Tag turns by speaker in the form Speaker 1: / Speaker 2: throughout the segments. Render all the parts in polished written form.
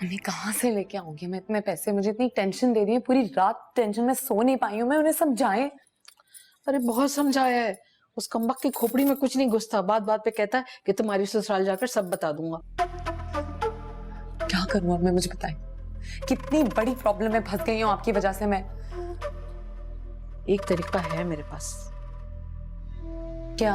Speaker 1: मैं कहाँ से लेके आऊंगी मैं इतने पैसे? मुझे इतनी टेंशन दे रही है, पूरी रात टेंशन में सो नहीं पाई हूँ मैं। उन्हें समझाएं।
Speaker 2: अरे बहुत समझाया है, उस कमबख्त की खोपड़ी में कुछ नहीं घुसता। बात बात पे कहता है कि तुम्हारी ससुराल जाकर सब बता दूंगा।
Speaker 1: क्या करूँ अब मैं, मुझे बताएं। कितनी बड़ी प्रॉब्लम में फंस गई हूँ आपकी वजह से मैं।
Speaker 2: एक तरीका है मेरे पास।
Speaker 1: क्या?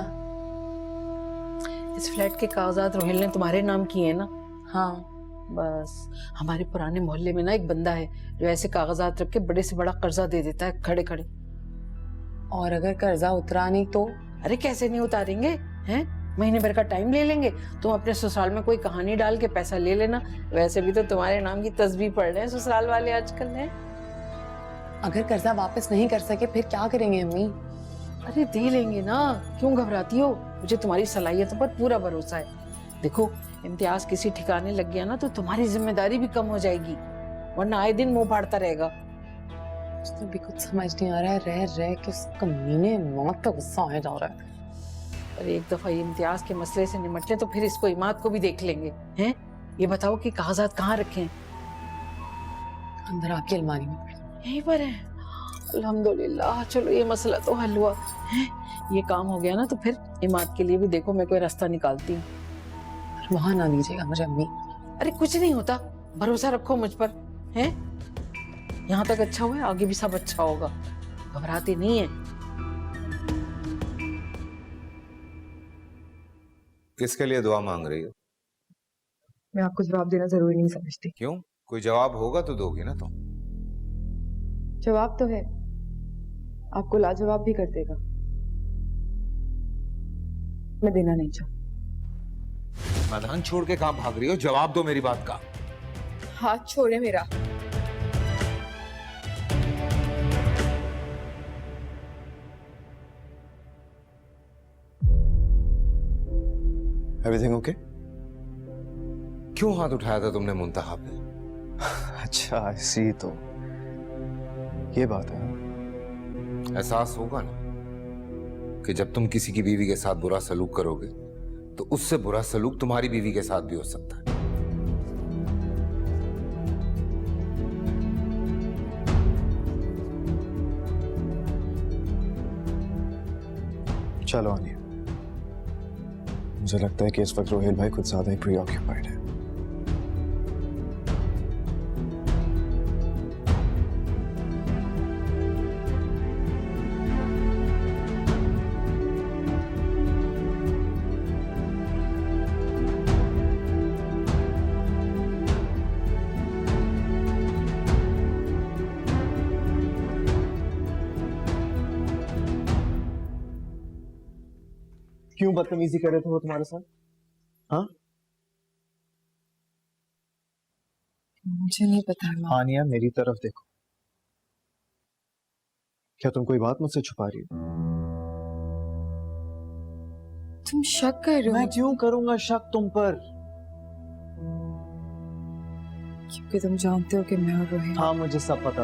Speaker 2: इस फ्लैट के कागजात रोहिल ने तुम्हारे नाम किए हैं ना?
Speaker 1: हाँ।
Speaker 2: बस हमारे पुराने मोहल्ले में ना एक बंदा है जो ऐसे कागजात रख के बड़े से बड़ा कर्जा दे देता है खड़े खड़े।
Speaker 1: और अगर कर्जा उतरा नहीं तो?
Speaker 2: अरे कैसे नहीं उतारेंगे हैं, महीने भर का टाइम ले लेंगे। तुम अपने ससुराल में कोई कहानी डाल के पैसा ले लेना। वैसे भी तो तुम्हारे नाम की तस्बीह पढ़ रहे हैं ससुराल वाले आजकल हैं।
Speaker 1: अगर कर्जा वापस नहीं कर सके फिर क्या करेंगे अम्मी?
Speaker 2: अरे दे लेंगे ना, क्यों घबराती हो? मुझे तुम्हारी सलाहियतों पर पूरा भरोसा है। देखो इम्तियाज किसी ठिकाने लग गया ना तो तुम्हारी जिम्मेदारी भी कम हो जाएगी, वरना आए दिन मुंह फाड़ता रहेगा।
Speaker 1: मुझे भी कुछ समझ नहीं आ रहा है, रह रह के उस कमीने मौत का गुस्सा आया जा रहा है।
Speaker 2: अरे एक दफा ये इम्तियाज के मसले से निमट ले तो फिर इसको इमाद को भी देख लेंगे। हैं ये बताओ कि कागजात कहाँ रखे हैं?
Speaker 1: अंदर आपकी अलमारी में।
Speaker 2: यहीं पर है। अल्हम्दुलिल्लाह, चलो ये मसला तो हल हुआ है। ये काम हो गया ना तो फिर इमाद के लिए भी देखो मैं कोई रास्ता निकालती हूँ।
Speaker 1: वहां ना दीजिएगा मुझे अम्मी।
Speaker 2: अरे कुछ नहीं होता, भरोसा रखो मुझ पर। हैं यहाँ तक अच्छा हुआ है, आगे भी सब अच्छा होगा, घबराते नहीं है।
Speaker 3: किसके लिए दुआ मांग रही हो?
Speaker 4: मैं आपको जवाब देना जरूरी नहीं समझती।
Speaker 3: क्यों? कोई जवाब होगा तो दोगी ना तुम।
Speaker 4: जवाब तो है, आपको लाजवाब भी कर देगा। मैं देना नहीं चाहती।
Speaker 3: मैदान छोड़ के कहां भाग रही हो? जवाब दो मेरी बात का।
Speaker 4: हाथ छोड़े मेरा।
Speaker 5: Everything okay?
Speaker 3: क्यों हाथ उठाया था तुमने मुंतहा पे?
Speaker 5: अच्छा ऐसी तो ये बात है।
Speaker 3: एहसास होगा ना कि जब तुम किसी की बीवी के साथ बुरा सलूक करोगे तो उससे बुरा सलूक तुम्हारी बीवी के साथ भी हो सकता है।
Speaker 5: चलो आनिए, मुझे लगता है कि इस वक्त रोहिल भाई कुछ ज्यादा ही प्रीऑक्यूपाइड है। क्यों बदतमीजी कर रहे थे वो तुम्हारे साथ? हाँ
Speaker 4: मुझे नहीं पता माँ।
Speaker 5: आनिया मेरी तरफ देखो, क्या तुम कोई बात मुझसे छुपा रही हो?
Speaker 4: तुम शक कर रहे हो?
Speaker 5: मैं क्यों करूंगा शक तुम पर?
Speaker 4: क्योंकि तुम जानते हो कि मैं और रोहित।
Speaker 5: हाँ मुझे सब पता,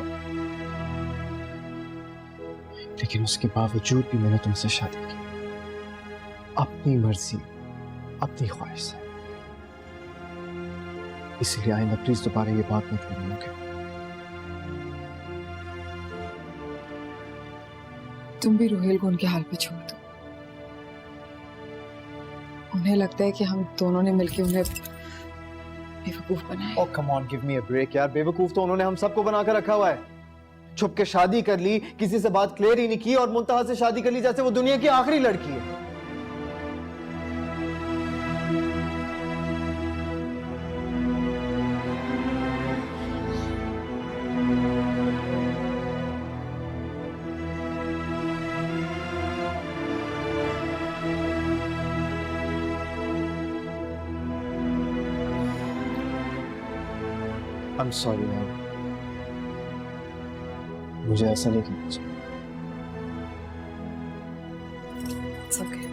Speaker 5: लेकिन उसके बावजूद भी मैंने तुमसे शादी की, अपनी मर्जी अपनी ख्वाहिश से। इसलिए आइंदा प्लीज दोबारा ये बात मत करना। ओके?
Speaker 4: तुम भी रोहिल को उनके हाल पे छोड़ दो। उन्हें लगता है कि हम दोनों ने मिलकर उन्हें बेवकूफ बनाया।
Speaker 5: Oh come on, give me a break यार। बेवकूफ तो उन्होंने हम सबको बनाकर रखा हुआ है। छुप के शादी कर ली, किसी से बात क्लियर ही नहीं की और मुंतहा से शादी कर ली जैसे वो दुनिया की आखिरी लड़की है। I'm sorry यार, मुझे ऐसा नहीं करना चाहिए।
Speaker 4: It's okay.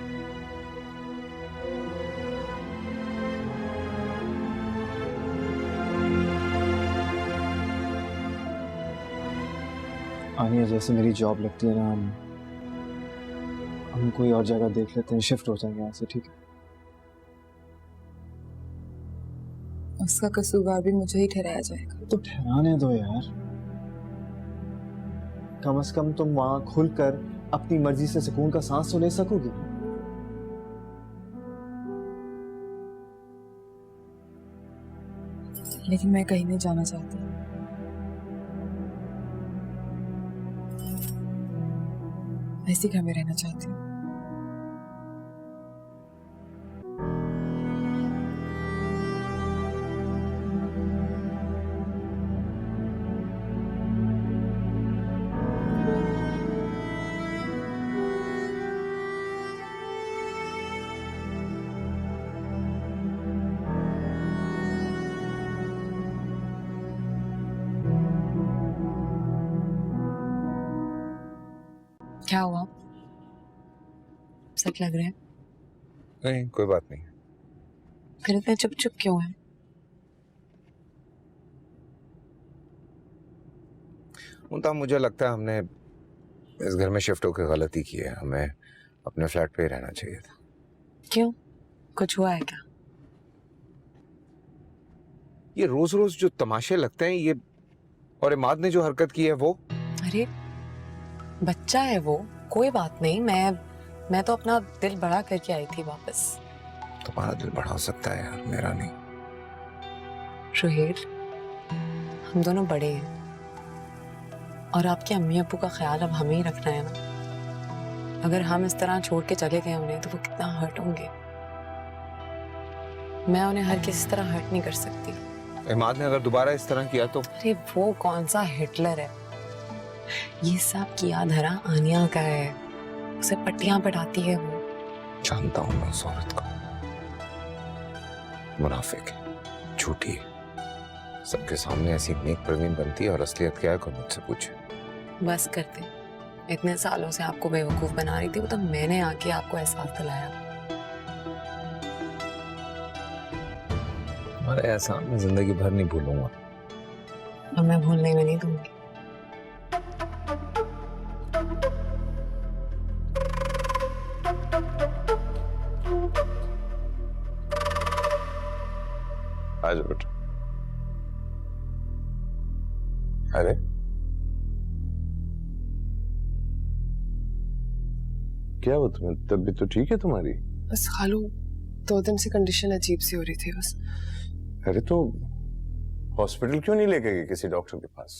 Speaker 5: आनिया जैसे मेरी जॉब लगती है ना, हम कोई और जगह देख लेते हैं, शिफ्ट हो जाएंगे यहाँ से, ठीक है?
Speaker 4: उसका कसूरवार भी मुझे ही ठहराया जाएगा।
Speaker 5: तो ठहराने दो यार, कम से कम तुम वहां खुलकर अपनी मर्जी से सुकून का सांस तो ले सकोगी।
Speaker 4: लेकिन मैं कहीं नहीं जाना चाहती। मैं इसी घर में रहना चाहती हूँ।
Speaker 1: क्या हुआ? सच लग रहा है?
Speaker 3: नहीं, कोई बात नहीं।
Speaker 1: फिर इतने चुप चुप क्यों है?
Speaker 3: मुझे लगता है हमने इस घर में शिफ्ट होकर गलती की है। हमें अपने फ्लैट पे ही रहना चाहिए था।
Speaker 1: क्यों? कुछ हुआ है क्या?
Speaker 3: ये रोज रोज जो तमाशे लगते हैं ये, और इमाद ने जो हरकत की है वो।
Speaker 1: अरे बच्चा है वो, कोई बात नहीं। मैं तो अपना दिल बड़ा करके आई थी वापस।
Speaker 3: तुम्हारा दिल बड़ा हो सकता है यार, मेरा नहीं।
Speaker 1: शुहेर, हम दोनों बड़े हैं और आपके अम्मी अब्बू का ख्याल अब हमें ही रखना है ना। अगर हम इस तरह छोड़ के चले गए उन्हें तो वो कितना हर्ट होंगे। मैं उन्हें हर किसी तरह हर्ट नहीं कर सकती।
Speaker 3: इमाद ने अगर दोबारा इस तरह किया तो?
Speaker 1: अरे वो कौन सा हिटलर है? ये सब किया धरा आनिया का है। उसे पट्टियां पढ़ाती है वो।
Speaker 3: जानता हूं मैं उस औरत को, मुनाफिक है, झूठी है। सबके सामने ऐसी नेक प्रवीण बनती है और असलियत क्या है को मुझसे पूछे।
Speaker 1: बस करते, इतने सालों से आपको बेवकूफ बना रही थी वो, तो मैंने आके आपको एहसास दिलाया।
Speaker 3: हमारे एहसान में जिंदगी भर नहीं भूलूंगा।
Speaker 1: और मैं भूलने में नहीं दूंगी।
Speaker 3: आज बेटा। अरे क्या हुआ तुम्हें? तबीयत तो ठीक है तुम्हारी?
Speaker 4: बस खालू 2 दिन से कंडीशन अजीब सी हो रही थी बस।
Speaker 6: अरे तो हॉस्पिटल क्यों नहीं लेके गए किसी डॉक्टर के पास?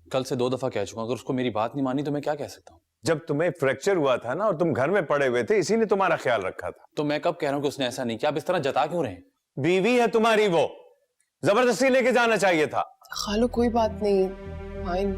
Speaker 7: कल से 2 दफा कह चुका, अगर उसको मेरी बात नहीं मानी तो मैं क्या कह सकता हूँ?
Speaker 6: जब तुम्हें फ्रैक्चर हुआ था ना और तुम घर में पड़े हुए थे, इसी ने तुम्हारा ख्याल रखा था।
Speaker 7: तो मैं कब कह रहा हूँ कि उसने ऐसा नहीं किया? आप इस तरह जता क्यों रहे हैं?
Speaker 6: बीवी है तुम्हारी, वो जबरदस्ती लेके जाना चाहिए था।
Speaker 4: खालू कोई बात नहीं, फाइन।